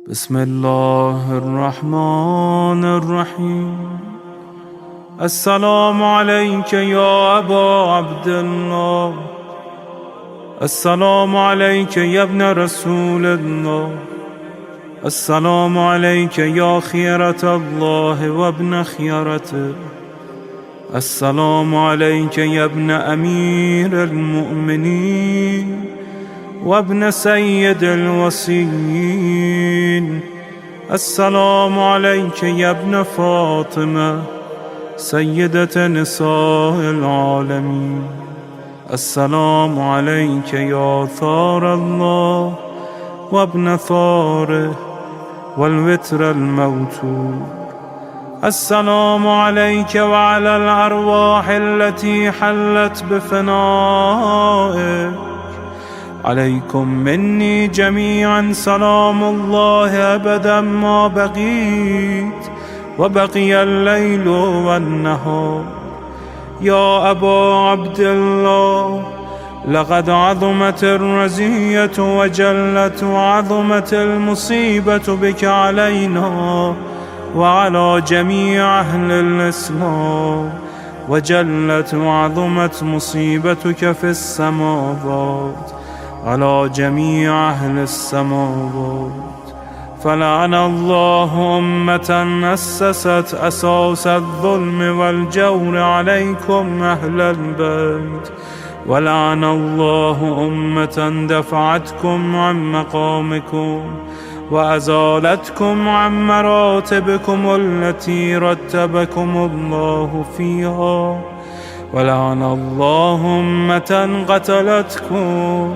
بسم الله الرحمن الرحيم. السلام عليك يا أبا عبد الله. السلام عليك يا ابن رسول الله. السلام عليك يا خيرة الله وابن خيرته. السلام عليك يا ابن أمير المؤمنين وابن سيد الوصيين. السلام عليك يا ابن فاطمة سيدة نساء العالمين. السلام عليك يا ثار الله وابن ثاره والوتر الموتور. السلام عليك وعلى الأرواح التي حلت بفنائك. عليكم مني جميعا سلام الله أبدا ما بقيت وبقي الليل والنهار. يا أبا عبد الله، لقد عظمت الرزية وجلت وعظمت المصيبة بك علينا وعلى جميع أهل الإسلام، وجلت وعظمت مصيبتك في السماوات على جميع أهل السماوات. فلعن الله أمة أسست أساس الظلم والجور عليكم أهل البيت، ولعن الله أمة دفعتكم عن مقامكم وأزالتكم عن مراتبكم التي رتبكم الله فيها، ولعن الله أمة قتلتكم،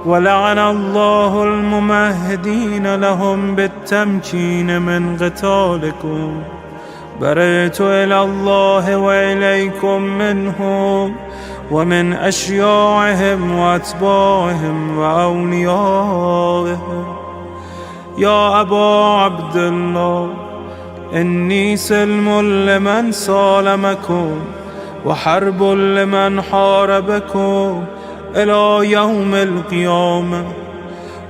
ولعن الله الممهدين لهم بالتمكين من قتالكم. برئت إلى الله وإليكم منهم ومن أشياعهم وأتباعهم وأوليائهم. يا أبا عبد الله، إني سلم لمن سالمكم وحرب لمن حاربكم إلى يوم القيامة.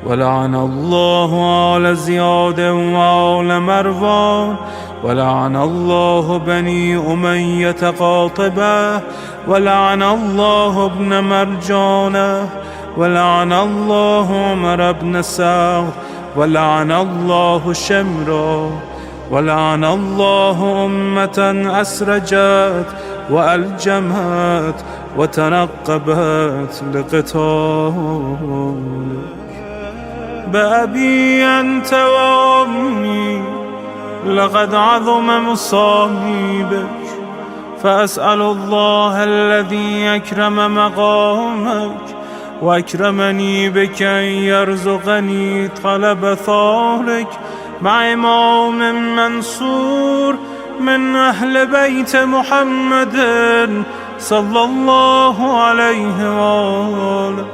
ولعن الله آل زياد وآل مروان، ولعن الله بني أمية قاطبة، ولعن الله ابن مرجانة، ولعن الله عمر بن سعد، ولعن الله شمرا، ولعن الله أمة أسرجت وألجمت وتنقبت لقتالك. بأبي أنت وأمي، لقد عظم مصابيبك، فأسأل الله الذي أكرم مقامك وأكرمني بك أن يرزقني طلب ثارك مع إمام منصور من أهل بيت محمد صلى الله عليه وآله.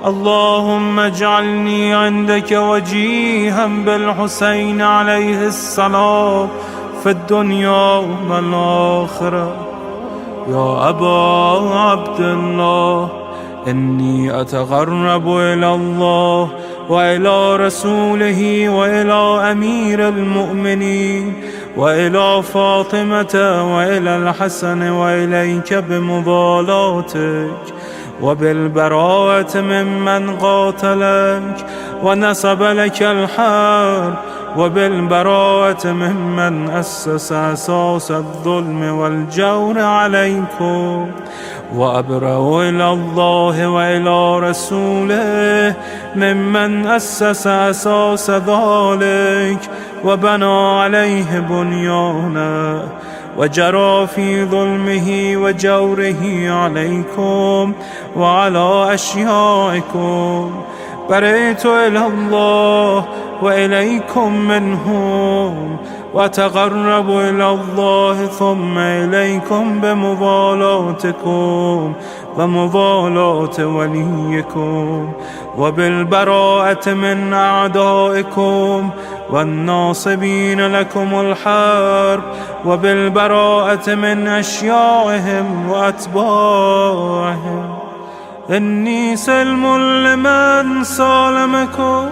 اللهم اجعلني عندك وجيها بالحسين عليه السلام في الدنيا والآخرة. يا أبا عبد الله، إني أتقرب إلى الله وإلى رسوله وإلى أمير المؤمنين وإلى فاطمة وإلى الحسن وإليك بمضالاتك وبالبراءة ممن قاتلك ونصب لك الحرب، وبالبراءة ممن أسس أساس الظلم والجور عليكم. وأبرأ إلى الله وإلى رسوله ممن أسس أساس ذلك وبنى عليه بنيانا وجرى في ظلمه وجوره عليكم وعلى أشيائكم. برئت إلى الله وإليكم منهم، وتقرب إلى الله ثم إليكم بمضالاتكم ومضالاة وليكم، وبالبراءة من أعدائكم والناصبين لكم الحرب، وبالبراءة من أشياعهم وأتباعهم. إني سلم لمن سالمكم،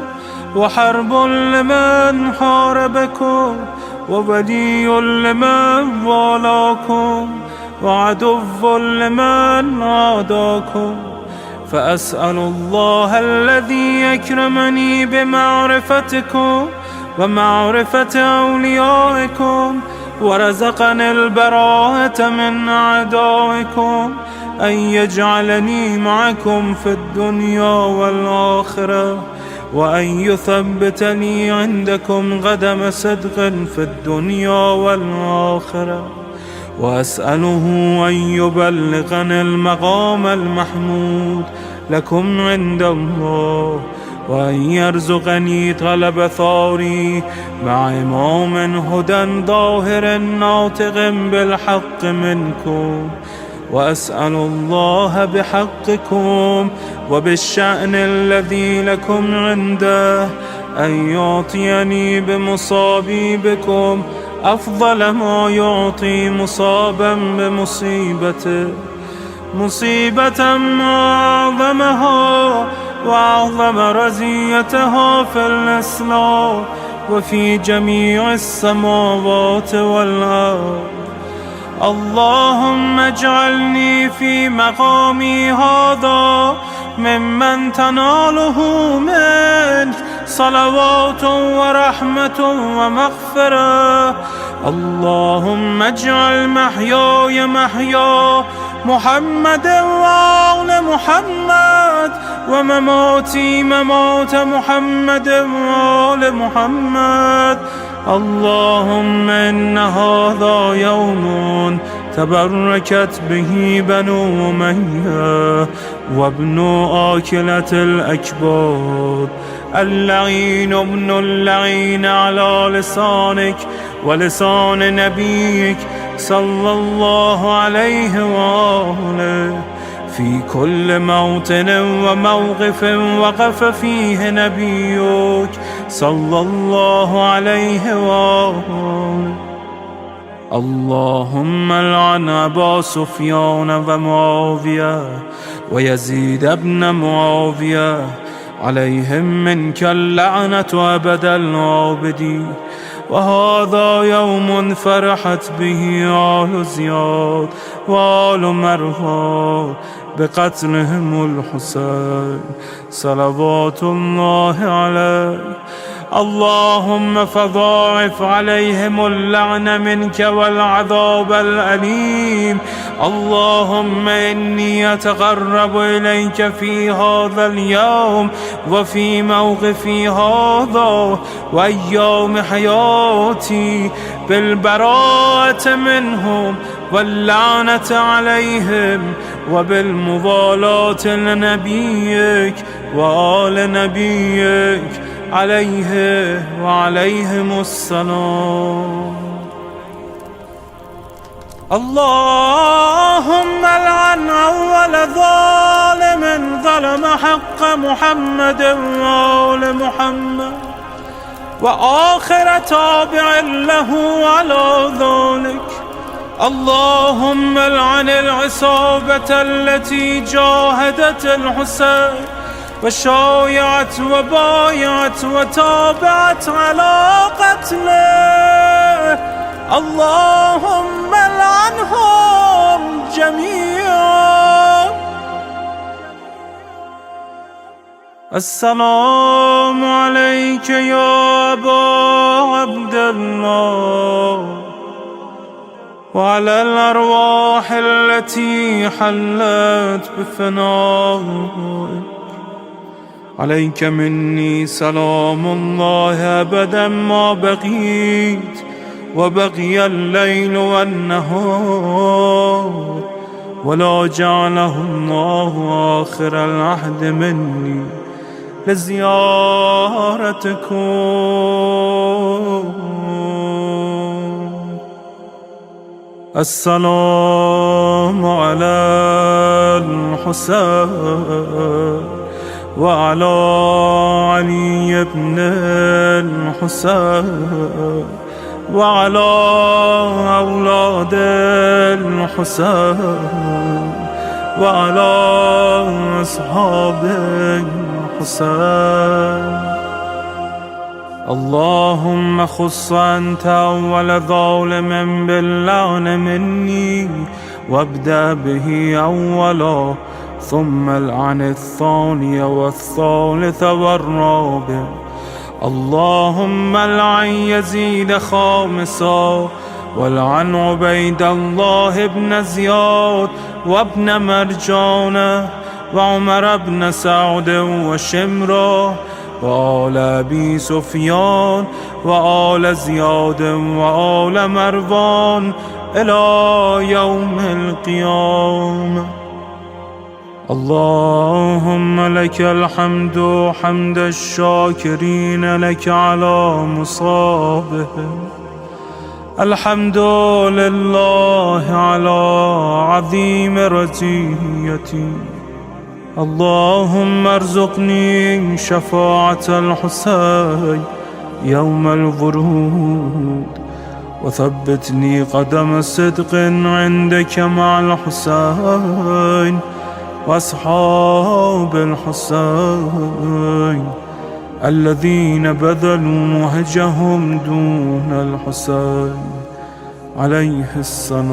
وحرب لمن حاربكم، وولي لمن والاكم، وعدو لمن عاداكم. فأسأل الله الذي يكرمني بمعرفتكم ومعرفة أوليائكم، ورزقني البراءة من أعدائكم، أن يجعلني معكم في الدنيا والآخرة، وأن يثبتني عندكم قدم صدق في الدنيا والآخرة. وأسأله أن يبلغني المقام المحمود لكم عند الله، وأن يرزقني طلب ثاري مع إمام هدى ظاهر ناطق بالحق منكم. وأسأل الله بحقكم وبالشأن الذي لكم عنده أن يعطيني بمصابي بكم أفضل ما يعطي مصابا بمصيبته، مصيبة أعظمها وأعظم رزيتها في الإسلام وفي جميع السماوات والأرض. اللهم اجعلني في مقامي هذا ممن تناله منك صلوات ورحمة ومغفرة. اللهم اجعل محياي محيا محمد وآل محمد، ومماتي ممات محمد وآل محمد. اللهم إن هذا يوم تبركت به بنو أمية وابن آكلة الأكباد، اللعين ابن اللعين على لسانك ولسان نبيك صلى الله عليه وآله، في كل موطن وموقف وقف فيه نبيك صلى الله عليه وآله. اللهم لعن أبا سفيان ومعاوية ويزيد بن معاوية، عليهم منك اللعنة أبد العابدين. وهذا يوم فرحت به آل زياد وآل مروان بقتلهم الحسين صلوات الله عليه. اللهم فضاعف عليهم اللعن منك والعذاب الأليم. اللهم إني أتقرب إليك في هذا اليوم وفي موقفي هذا وأيام حياتي بالبراءة منهم واللعنة عليهم، وبالموالاة لنبيك وآل نبيك عليه وعليهم السلام. اللهم لعن أول ظالم ظلم حق محمد وآل محمد، وآخر تابع له على ذلك. اللهم لعن العصابة التي جاهدت الحسين وشايعت وبايعت وتابعت على قتله. اللهم لعنهم جميعا. السلام عليك يا أبا عبد الله، وعلى الأرواح التي حلت بفنائك. عليك مني سلام الله أبدا ما بقيت وبقي الليل والنهار، ولا جعله الله آخر العهد مني لزيارتكم. السلام على الحسين وعلى علي بن الحسين وعلى أولاد الحسين وعلى أصحاب الحسين. اللهم خص أنت أول ظالم باللعن مني، وابدأ به أولا، ثم العن الثاني والثالث والرابع. اللهم العن يزيد خامسا، والعن عبيد الله بن زياد وابن مرجانة وعمر بن سعد وشمرة وآل أبي سفيان وآل زياد وآل مروان إلى يوم القيامة. اللهم لك الحمد حمد الشاكرين لك على مصابهم. الحمد لله على عظيم رزيتي. اللهم ارزقني شفاعة الحسين يوم الورود، وثبتني قدم صدق عندك مع الحسين وأصحاب الحسين الذين بذلوا مهجهم دون الحسين عليه السلام.